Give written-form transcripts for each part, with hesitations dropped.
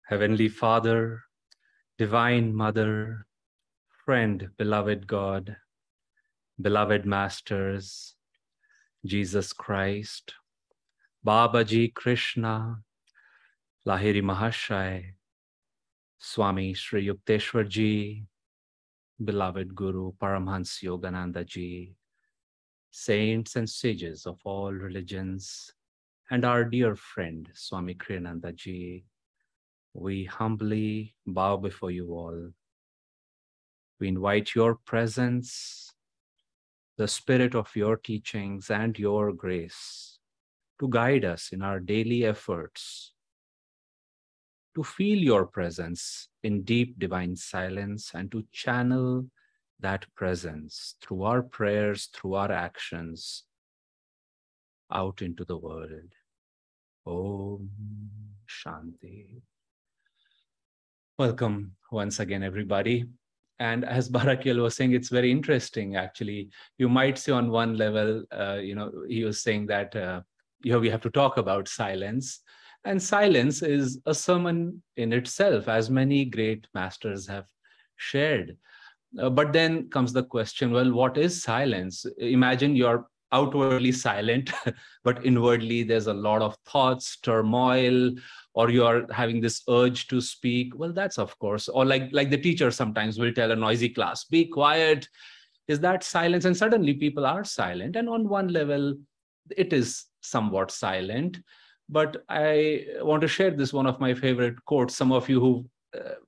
Heavenly Father, Divine Mother, friend, beloved God, beloved Masters, Jesus Christ, Babaji Krishna, Lahiri Mahashai, Swami Sri Yukteswar Ji, beloved Guru Paramhansa Yogananda Ji, saints and sages of all religions, and our dear friend Swami Kriyananda Ji, we humbly bow before you all. We invite your presence, the spirit of your teachings and your grace to guide us in our daily efforts, to feel your presence in deep divine silence and to channel that presence through our prayers, through our actions, out into the world. Om Shanti. Welcome once again, everybody. And as Barakiel was saying, it's very interesting, actually. You might say on one level, he was saying that, we have to talk about silence. And silence is a sermon in itself, as many great masters have shared. But then comes the question, well, what is silence? Imagine you're outwardly silent, but inwardly there's a lot of thoughts, turmoil, or you're having this urge to speak. Well, that's of course, or like the teacher sometimes will tell a noisy class, be quiet. Is that silence? And suddenly people are silent. And on one level, it is somewhat silent. But I want to share this, one of my favorite quotes. Some of you who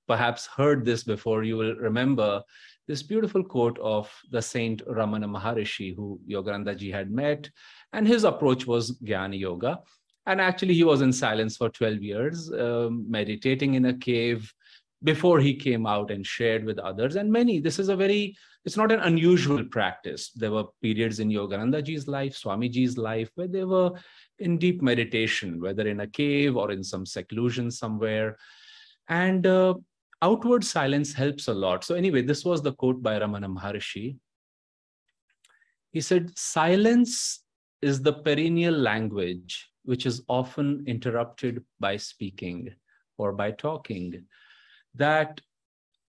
perhaps heard this before, you will remember this beautiful quote of the Saint Ramana Maharishi, who Yogananda ji had met, and his approach was Jnana Yoga. And actually, he was in silence for 12 years, meditating in a cave before he came out and shared with others. And this is it's not an unusual practice. There were periods in Yogananda ji's life, Swami ji's life, where they were in deep meditation, whether in a cave or in some seclusion somewhere. And outward silence helps a lot. So anyway, this was the quote by Ramana Maharishi. He said, silence is the perennial language which is often interrupted by speaking or by talking. That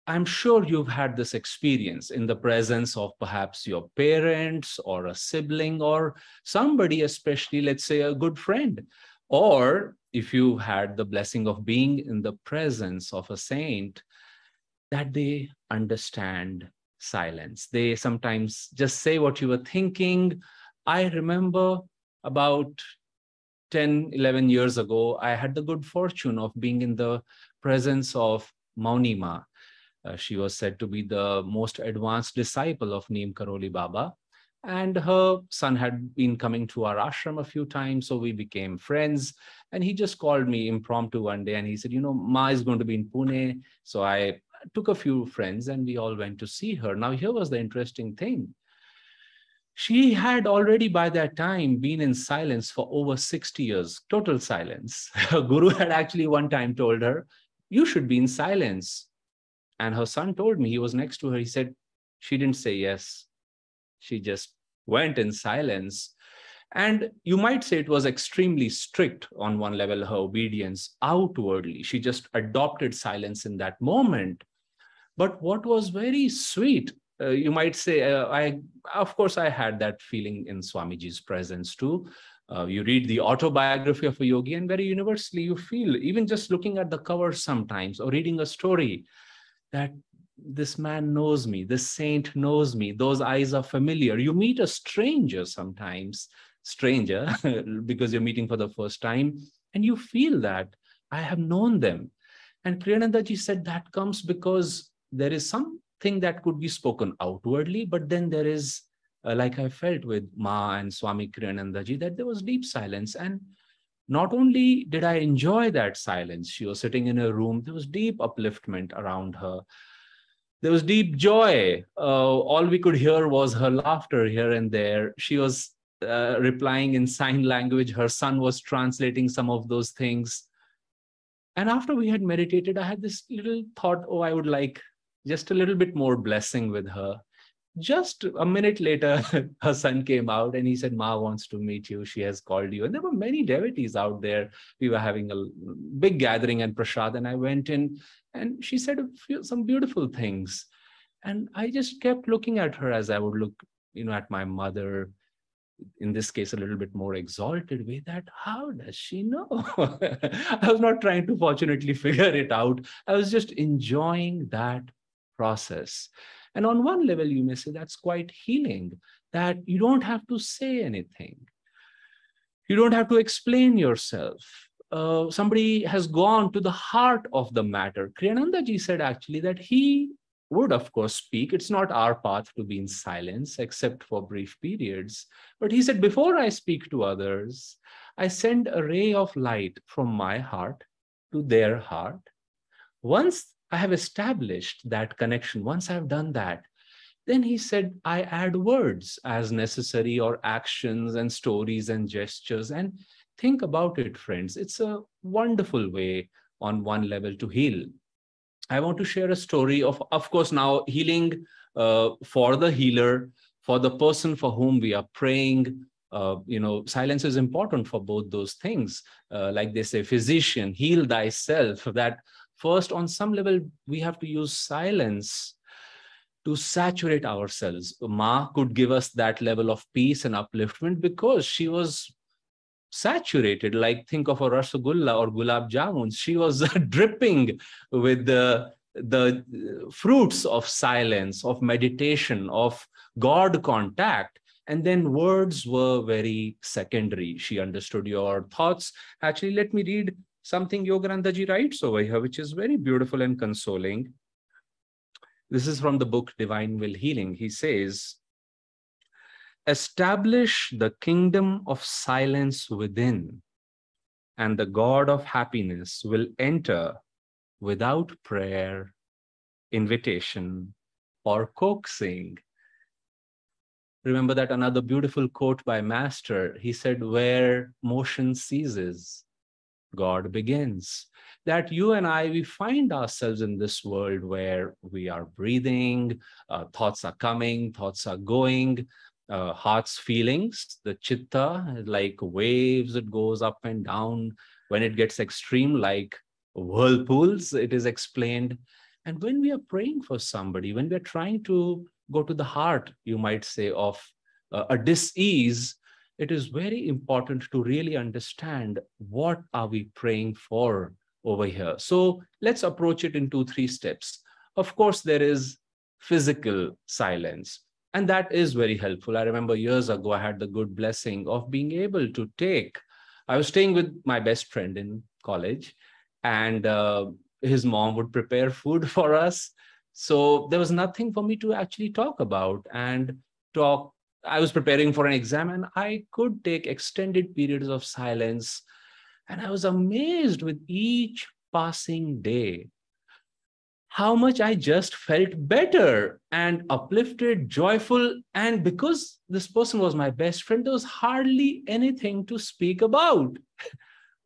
I'm sure you've had this experience in the presence of perhaps your parents or a sibling or somebody, especially, let's say, a good friend. Or if you had the blessing of being in the presence of a saint, that they understand silence. They sometimes just say what you were thinking. I remember about 10, 11 years ago, I had the good fortune of being in the presence of Maunima. She was said to be the most advanced disciple of Neem Karoli Baba. And her son had been coming to our ashram a few times, so we became friends. And he just called me impromptu one day and he said, Ma is going to be in Pune. So I took a few friends and we all went to see her. Now, here was the interesting thing. She had already by that time been in silence for over 60 years, total silence. Her guru had actually one time told her, you should be in silence. And her son told me, he was next to her, he said, she didn't say yes. She just went in silence. And you might say it was extremely strict on one level, her obedience outwardly. She just adopted silence in that moment. But what was very sweet, you might say, of course, I had that feeling in Swamiji's presence too. You read the autobiography of a yogi and very universally you feel, even just looking at the cover sometimes or reading a story, that this man knows me, this saint knows me, those eyes are familiar. You meet a stranger sometimes, because you're meeting for the first time, and you feel that I have known them. And Kriyananda ji said that comes because there is something that could be spoken outwardly, but then there is, like I felt with Ma and Swami Kriyananda ji, that there was deep silence. And not only did I enjoy that silence, she was sitting in a room, there was deep upliftment around her. There was deep joy. All we could hear was her laughter here and there. She was replying in sign language. Her son was translating some of those things. And after we had meditated, I had this little thought, I would like just a little bit more blessing with her. Just a minute later, her son came out and he said, Ma wants to meet you. She has called you. And there were many devotees out there. We were having a big gathering and prasad. And I went in and she said some beautiful things. And I just kept looking at her as I would look, at my mother, in this case, a little bit more exalted way, that how does she know? I was not trying to fortunately figure it out. I was just enjoying that process. And on one level, you may say that's quite healing, that you don't have to say anything. You don't have to explain yourself. Somebody has gone to the heart of the matter. Kriyananda ji said actually that he would, of course, speak. It's not our path to be in silence, except for brief periods. But he said, before I speak to others, I send a ray of light from my heart to their heart. Once I have established that connection, once I've done that, then he said, I add words as necessary, or actions and stories and gestures. And think about it, friends. It's a wonderful way on one level to heal. I want to share a story of course, now healing for the healer, for the person for whom we are praying. Silence is important for both those things. Like they say, physician, heal thyself. That first, on some level, we have to use silence to saturate ourselves. Ma could give us that level of peace and upliftment because she was saturated. Like, think of a rasagulla or gulab jamuns. She was dripping with the fruits of silence, of meditation, of God contact. And then words were very secondary. She understood your thoughts. Actually, let me read something Yogananda ji writes over here, which is very beautiful and consoling. This is from the book Divine Will Healing. He says, establish the kingdom of silence within, and the God of happiness will enter without prayer, invitation, or coaxing. Remember that another beautiful quote by Master. He said, where motion ceases, God begins. That you and I, we find ourselves in this world where we are breathing, thoughts are coming, thoughts are going, heart's feelings, the chitta, like waves, it goes up and down. When it gets extreme, like whirlpools, it is explained. And when we are praying for somebody, when we're trying to go to the heart, you might say, of a dis-ease, it is very important to really understand what are we praying for over here. So let's approach it in 2-3 steps. Of course, there is physical silence. And that is very helpful. I remember years ago, I had the good blessing of being able to I was staying with my best friend in college, and his mom would prepare food for us. So there was nothing for me to actually talk about and talk. I was preparing for an exam and I could take extended periods of silence. And I was amazed with each passing day how much I just felt better and uplifted, joyful. And because this person was my best friend, there was hardly anything to speak about.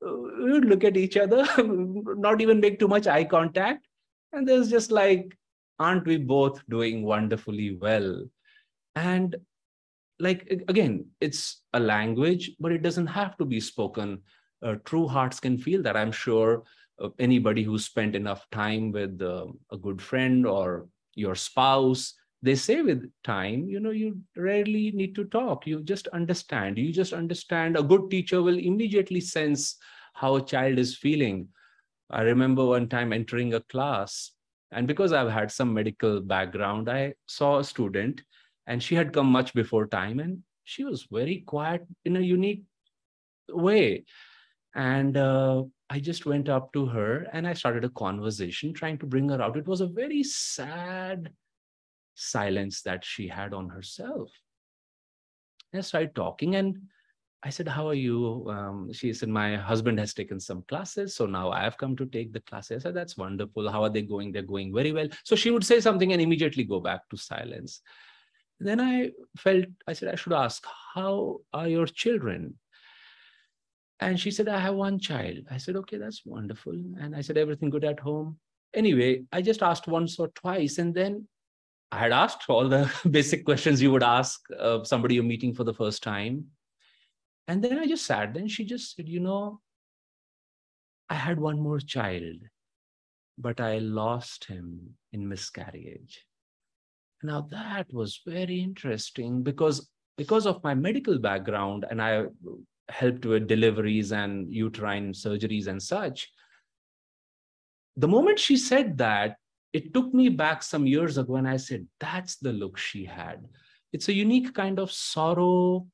We would look at each other, not even make too much eye contact. And there's just like, aren't we both doing wonderfully well? And like, again, it's a language, but it doesn't have to be spoken. True hearts can feel that. I'm sure anybody who spent enough time with a good friend or your spouse, they say with time, you rarely need to talk. You just understand. You just understand. A good teacher will immediately sense how a child is feeling. I remember one time entering a class, and because I've had some medical background, I saw a student, and she had come much before time, and she was very quiet in a unique way. And I just went up to her and I started a conversation trying to bring her out. It was a very sad silence that she had on herself. I started talking and I said, how are you? She said, my husband has taken some classes, so now I have come to take the classes. I said, that's wonderful. How are they going? They're going very well. So she would say something and immediately go back to silence. Then I said, I should ask, how are your children? And she said, I have one child. I said, okay, that's wonderful. And I said, everything good at home? Anyway, I just asked once or twice. And then I had asked all the basic questions you would ask somebody you're meeting for the first time. And then I just sat there and she just said, I had one more child, but I lost him in miscarriage. Now that was very interesting because of my medical background, and I helped with deliveries and uterine surgeries and such. The moment she said that, it took me back some years ago, and I said, that's the look she had. It's a unique kind of sorrow.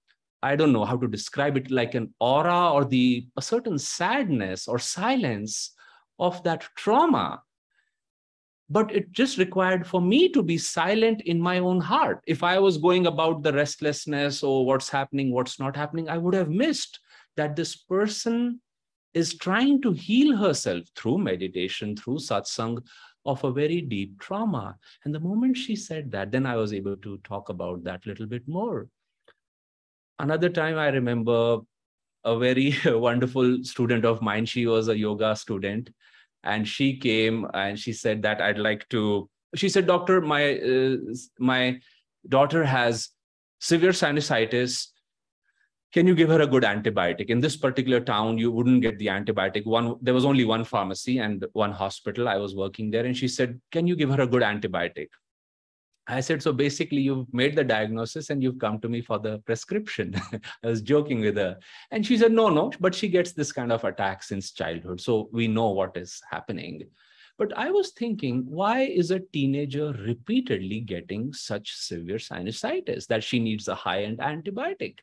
I don't know how to describe it, like an aura or a certain sadness or silence of that trauma. But it just required for me to be silent in my own heart. If I was going about the restlessness or what's happening, what's not happening, I would have missed that this person is trying to heal herself through meditation, through satsang, of a very deep trauma. And the moment she said that, then I was able to talk about that a little bit more. Another time I remember a very wonderful student of mine. She was a yoga student. And she came and she said that she said, doctor, my daughter has severe sinusitis. Can you give her a good antibiotic? In this particular town, you wouldn't get the antibiotic. There was only one pharmacy and one hospital. I was working there. And she said, can you give her a good antibiotic? I said, so basically you've made the diagnosis and you've come to me for the prescription. I was joking with her. And she said, no, but she gets this kind of attack since childhood. So we know what is happening. But I was thinking, why is a teenager repeatedly getting such severe sinusitis that she needs a high-end antibiotic?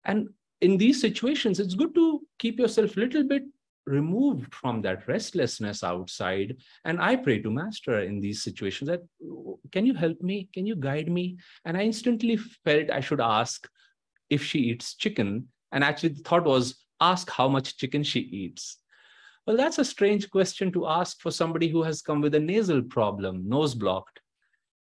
And in these situations, it's good to keep yourself a little bit removed from that restlessness outside. And I pray to Master in these situations that, can you help me? Can you guide me? And I instantly felt I should ask if she eats chicken. And actually the thought was, ask how much chicken she eats. Well, that's a strange question to ask for somebody who has come with a nasal problem, nose blocked.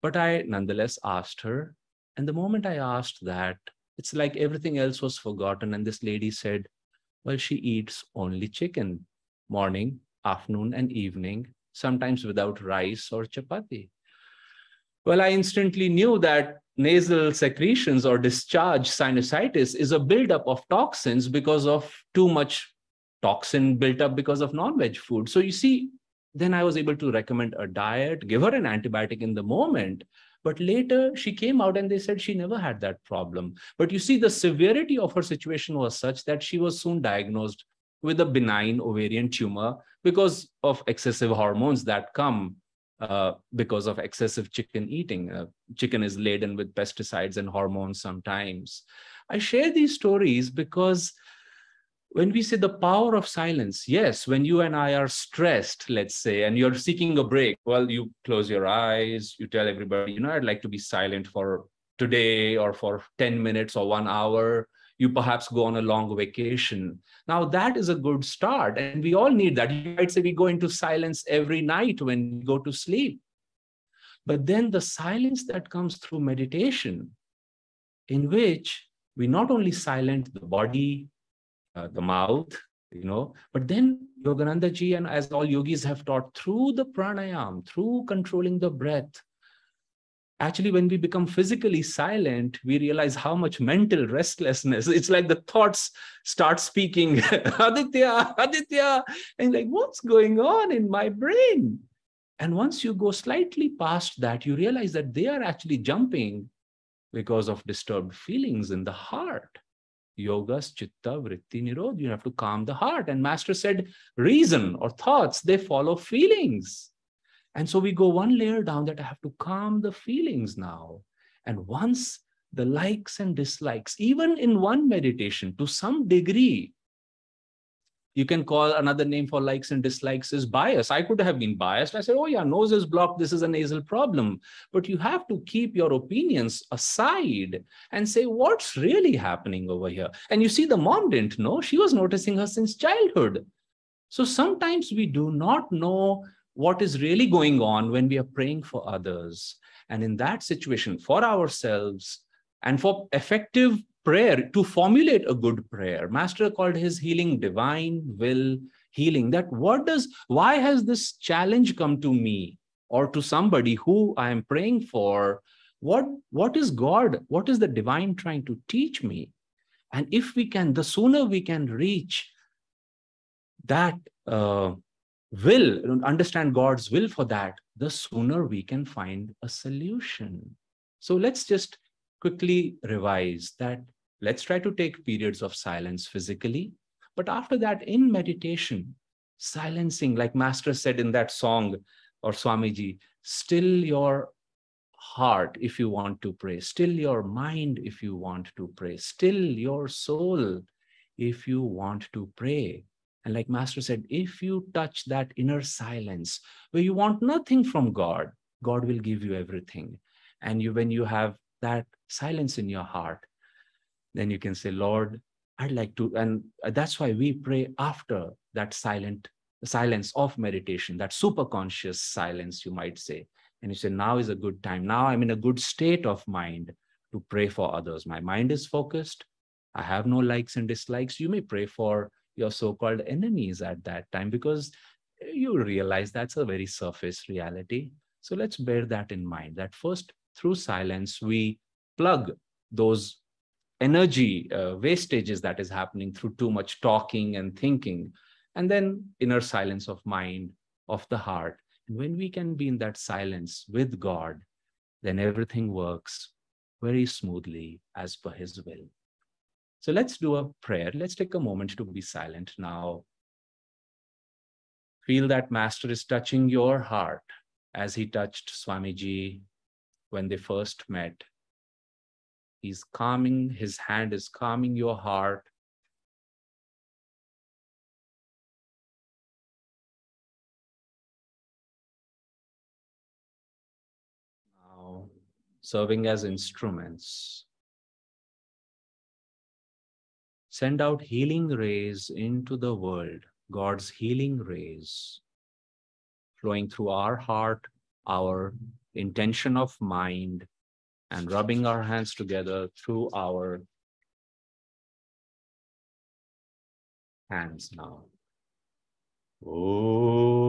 But I nonetheless asked her. And the moment I asked that, it's like everything else was forgotten. And this lady said, well, she eats only chicken, morning, afternoon, and evening, sometimes without rice or chapati. Well, I instantly knew that nasal secretions or discharge sinusitis is a buildup of toxins because of too much toxin built up because of non-veg food. So you see, then I was able to recommend a diet, give her an antibiotic in the moment. But later she came out and they said she never had that problem. But you see, the severity of her situation was such that she was soon diagnosed with a benign ovarian tumor because of excessive hormones that come because of excessive chicken eating. Chicken is laden with pesticides and hormones sometimes. I share these stories because when we say the power of silence, yes, when you and I are stressed, let's say, and you're seeking a break, well, you close your eyes, you tell everybody, I'd like to be silent for today or for 10 minutes or 1 hour. You perhaps go on a long vacation. Now, that is a good start. And we all need that. You might say we go into silence every night when we go to sleep. But then the silence that comes through meditation, in which we not only silent the body, the mouth, but then Yogananda ji and as all yogis have taught through the pranayam, through controlling the breath. Actually, when we become physically silent, we realize how much mental restlessness. It's like the thoughts start speaking, Aditya, Aditya, and like, what's going on in my brain? And once you go slightly past that, you realize that they are actually jumping because of disturbed feelings in the heart. Yogas, chitta, vritti, nirodh. You have to calm the heart. And Master said, reason or thoughts, they follow feelings. And so we go one layer down that I have to calm the feelings now. And once the likes and dislikes, even in one meditation, to some degree, you can call another name for likes and dislikes is bias. I could have been biased. I said, oh yeah, nose is blocked. This is a nasal problem. But you have to keep your opinions aside and say, what's really happening over here? And you see, the mom didn't know. She was noticing her since childhood. So sometimes we do not know what is really going on when we are praying for others. And in that situation, for ourselves and for effective prayer, to formulate a good prayer, Master called his healing divine will healing. That why has this challenge come to me? or to somebody who I am praying for, what is God, what is the divine trying to teach me? And if we can, the sooner we can reach that will, understand God's will for that, the sooner we can find a solution. So let's just quickly revise that. Let's try to take periods of silence physically, but after that, in meditation, silencing, like Master said in that song, or Swamiji, still your heart if you want to pray, still your mind if you want to pray, still your soul if you want to pray. And like Master said, if you touch that inner silence where you want nothing from God, God will give you everything. And when you have that silence in your heart, then you can say, Lord, I'd like to, and that's why we pray after that silence of meditation, that super conscious silence, you might say. And you say, now is a good time. Now I'm in a good state of mind to pray for others. My mind is focused. I have no likes and dislikes. You may pray for your so-called enemies at that time, because you realize that's a very surface reality. So let's bear that in mind, that first, through silence, we plug those energy wastages that is happening through too much talking and thinking, and then inner silence of mind, of the heart. And when we can be in that silence with God, then everything works very smoothly as per His will. So let's do a prayer. Let's take a moment to be silent now. Feel that Master is touching your heart as he touched Swamiji when they first met. He's calming, his hand is calming your heart. Now, serving as instruments. Send out healing rays into the world, God's healing rays, flowing through our heart, our intention of mind, and rubbing our hands together through our hands now. Oh.